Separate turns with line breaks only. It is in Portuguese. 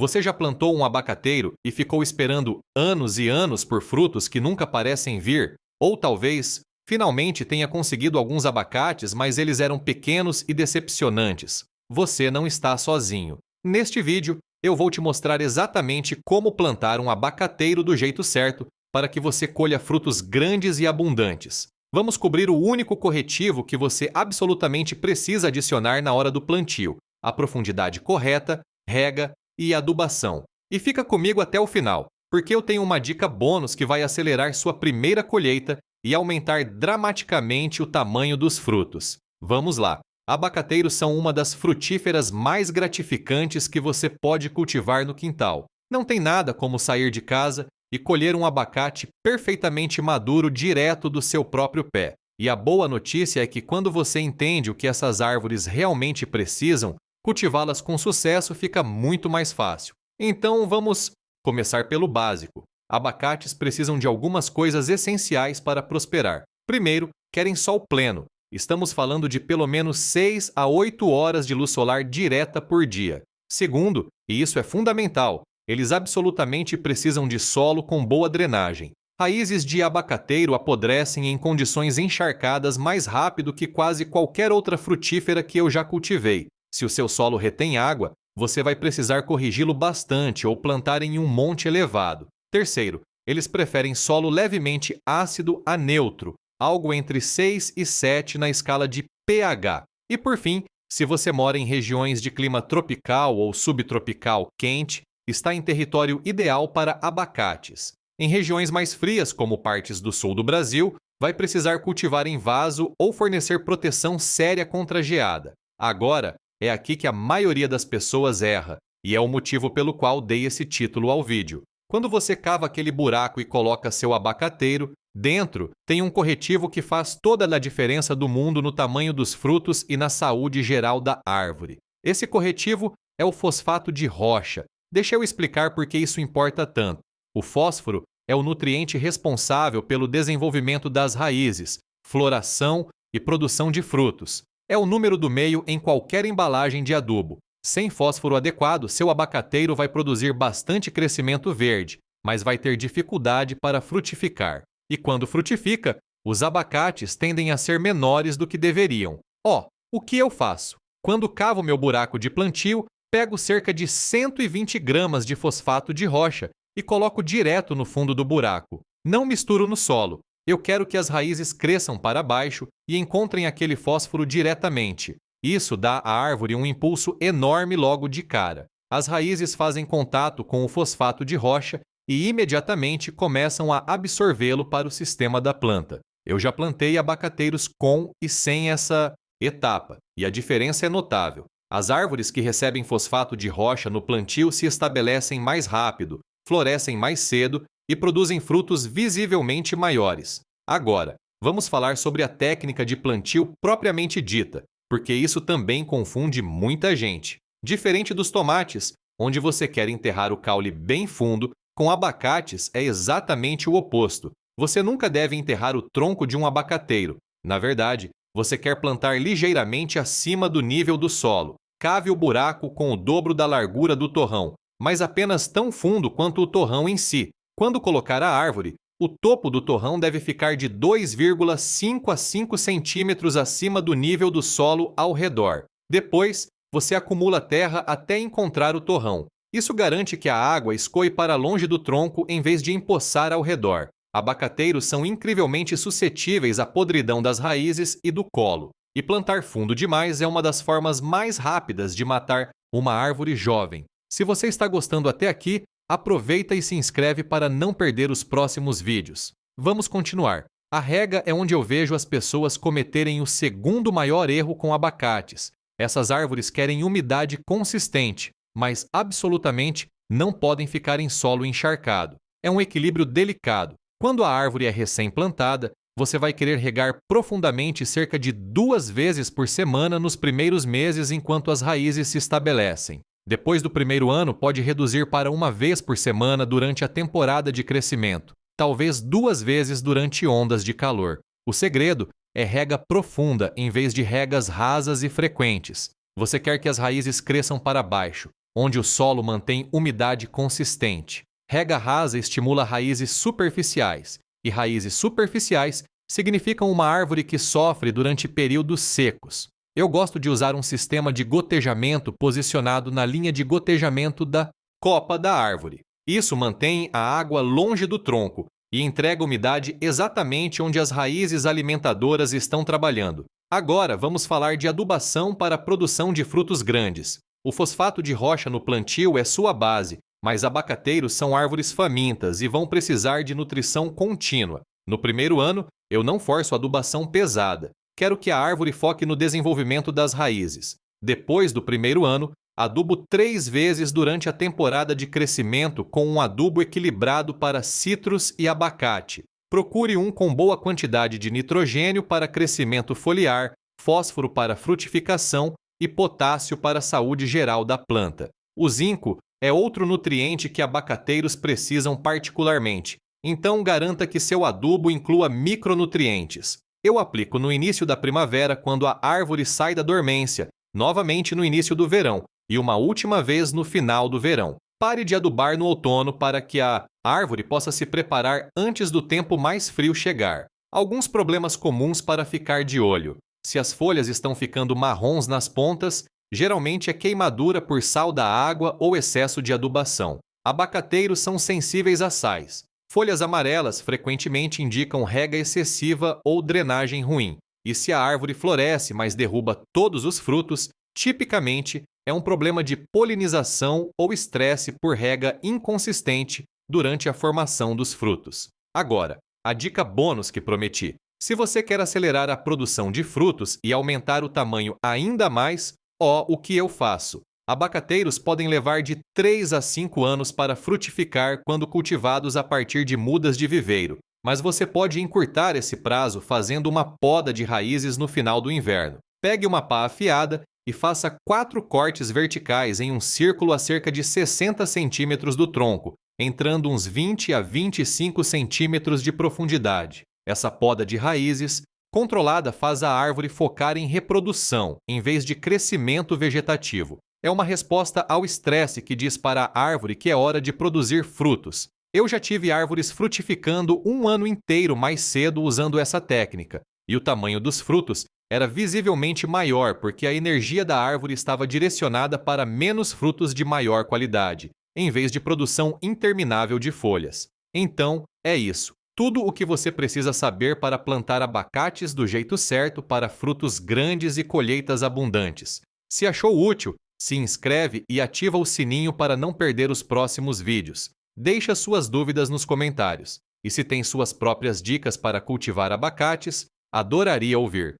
Você já plantou um abacateiro e ficou esperando anos e anos por frutos que nunca parecem vir? Ou talvez, finalmente tenha conseguido alguns abacates, mas eles eram pequenos e decepcionantes. Você não está sozinho. Neste vídeo, eu vou te mostrar exatamente como plantar um abacateiro do jeito certo para que você colha frutos grandes e abundantes. Vamos cobrir o único corretivo que você absolutamente precisa adicionar na hora do plantio: a profundidade correta, rega e adubação. E fica comigo até o final, porque eu tenho uma dica bônus que vai acelerar sua primeira colheita e aumentar dramaticamente o tamanho dos frutos. Vamos lá! Abacateiros são uma das frutíferas mais gratificantes que você pode cultivar no quintal. Não tem nada como sair de casa e colher um abacate perfeitamente maduro direto do seu próprio pé. E a boa notícia é que quando você entende o que essas árvores realmente precisam, cultivá-las com sucesso fica muito mais fácil. Então vamos começar pelo básico. Abacates precisam de algumas coisas essenciais para prosperar. Primeiro, querem sol pleno. Estamos falando de pelo menos 6 a 8 horas de luz solar direta por dia. Segundo, e isso é fundamental, eles absolutamente precisam de solo com boa drenagem. Raízes de abacateiro apodrecem em condições encharcadas mais rápido que quase qualquer outra frutífera que eu já cultivei. Se o seu solo retém água, você vai precisar corrigi-lo bastante ou plantar em um monte elevado. Terceiro, eles preferem solo levemente ácido a neutro, algo entre 6 e 7 na escala de pH. E por fim, se você mora em regiões de clima tropical ou subtropical quente, está em território ideal para abacates. Em regiões mais frias, como partes do sul do Brasil, vai precisar cultivar em vaso ou fornecer proteção séria contra a geada. Agora, é aqui que a maioria das pessoas erra, e é o motivo pelo qual dei esse título ao vídeo. Quando você cava aquele buraco e coloca seu abacateiro, dentro tem um corretivo que faz toda a diferença do mundo no tamanho dos frutos e na saúde geral da árvore. Esse corretivo é o fosfato de rocha. Deixa eu explicar por que isso importa tanto. O fósforo é o nutriente responsável pelo desenvolvimento das raízes, floração e produção de frutos. É o número do meio em qualquer embalagem de adubo. Sem fósforo adequado, seu abacateiro vai produzir bastante crescimento verde, mas vai ter dificuldade para frutificar. E quando frutifica, os abacates tendem a ser menores do que deveriam. O que eu faço? Quando cavo meu buraco de plantio, pego cerca de 120 gramas de fosfato de rocha e coloco direto no fundo do buraco. Não misturo no solo. Eu quero que as raízes cresçam para baixo e encontrem aquele fósforo diretamente. Isso dá à árvore um impulso enorme logo de cara. As raízes fazem contato com o fosfato de rocha e imediatamente começam a absorvê-lo para o sistema da planta. Eu já plantei abacateiros com e sem essa etapa, e a diferença é notável. As árvores que recebem fosfato de rocha no plantio se estabelecem mais rápido, florescem mais cedo e produzem frutos visivelmente maiores. Agora, vamos falar sobre a técnica de plantio propriamente dita, porque isso também confunde muita gente. Diferente dos tomates, onde você quer enterrar o caule bem fundo, com abacates é exatamente o oposto. Você nunca deve enterrar o tronco de um abacateiro. Na verdade, você quer plantar ligeiramente acima do nível do solo. Cave o buraco com o dobro da largura do torrão, mas apenas tão fundo quanto o torrão em si. Quando colocar a árvore, o topo do torrão deve ficar de 2,5 a 5 centímetros acima do nível do solo ao redor. Depois, você acumula terra até encontrar o torrão. Isso garante que a água escoe para longe do tronco em vez de empoçar ao redor. Abacateiros são incrivelmente suscetíveis à podridão das raízes e do colo. E plantar fundo demais é uma das formas mais rápidas de matar uma árvore jovem. Se você está gostando até aqui, aproveita e se inscreve para não perder os próximos vídeos. Vamos continuar. A rega é onde eu vejo as pessoas cometerem o segundo maior erro com abacates. Essas árvores querem umidade consistente, mas absolutamente não podem ficar em solo encharcado. É um equilíbrio delicado. Quando a árvore é recém-plantada, você vai querer regar profundamente cerca de 2 vezes por semana nos primeiros meses enquanto as raízes se estabelecem. Depois do primeiro ano, pode reduzir para 1 vez por semana durante a temporada de crescimento, talvez 2 vezes durante ondas de calor. O segredo é rega profunda em vez de regas rasas e frequentes. Você quer que as raízes cresçam para baixo, onde o solo mantém umidade consistente. Rega rasa estimula raízes superficiais, e raízes superficiais significam uma árvore que sofre durante períodos secos. Eu gosto de usar um sistema de gotejamento posicionado na linha de gotejamento da copa da árvore. Isso mantém a água longe do tronco e entrega umidade exatamente onde as raízes alimentadoras estão trabalhando. Agora vamos falar de adubação para a produção de frutos grandes. O fosfato de rocha no plantio é sua base, mas abacateiros são árvores famintas e vão precisar de nutrição contínua. No primeiro ano, eu não forço adubação pesada. Quero que a árvore foque no desenvolvimento das raízes. Depois do primeiro ano, adubo 3 vezes durante a temporada de crescimento com um adubo equilibrado para citros e abacate. Procure um com boa quantidade de nitrogênio para crescimento foliar, fósforo para frutificação e potássio para a saúde geral da planta. O zinco é outro nutriente que abacateiros precisam particularmente, então garanta que seu adubo inclua micronutrientes. Eu aplico no início da primavera, quando a árvore sai da dormência, novamente no início do verão e uma última vez no final do verão. Pare de adubar no outono para que a árvore possa se preparar antes do tempo mais frio chegar. Alguns problemas comuns para ficar de olho. Se as folhas estão ficando marrons nas pontas, geralmente é queimadura por sal da água ou excesso de adubação. Abacateiros são sensíveis a sais. Folhas amarelas frequentemente indicam rega excessiva ou drenagem ruim. E se a árvore floresce, mas derruba todos os frutos, tipicamente é um problema de polinização ou estresse por rega inconsistente durante a formação dos frutos. Agora, a dica bônus que prometi. Se você quer acelerar a produção de frutos e aumentar o tamanho ainda mais, o que eu faço? Abacateiros podem levar de 3 a 5 anos para frutificar quando cultivados a partir de mudas de viveiro, mas você pode encurtar esse prazo fazendo uma poda de raízes no final do inverno. Pegue uma pá afiada e faça 4 cortes verticais em um círculo a cerca de 60 centímetros do tronco, entrando uns 20 a 25 centímetros de profundidade. Essa poda de raízes controlada faz a árvore focar em reprodução, em vez de crescimento vegetativo. É uma resposta ao estresse que diz para a árvore que é hora de produzir frutos. Eu já tive árvores frutificando um ano inteiro mais cedo usando essa técnica, e o tamanho dos frutos era visivelmente maior porque a energia da árvore estava direcionada para menos frutos de maior qualidade, em vez de produção interminável de folhas. Então, é isso. Tudo o que você precisa saber para plantar abacates do jeito certo para frutos grandes e colheitas abundantes. Se achou útil, se inscreve e ativa o sininho para não perder os próximos vídeos. Deixe suas dúvidas nos comentários. E se tem suas próprias dicas para cultivar abacates, adoraria ouvir.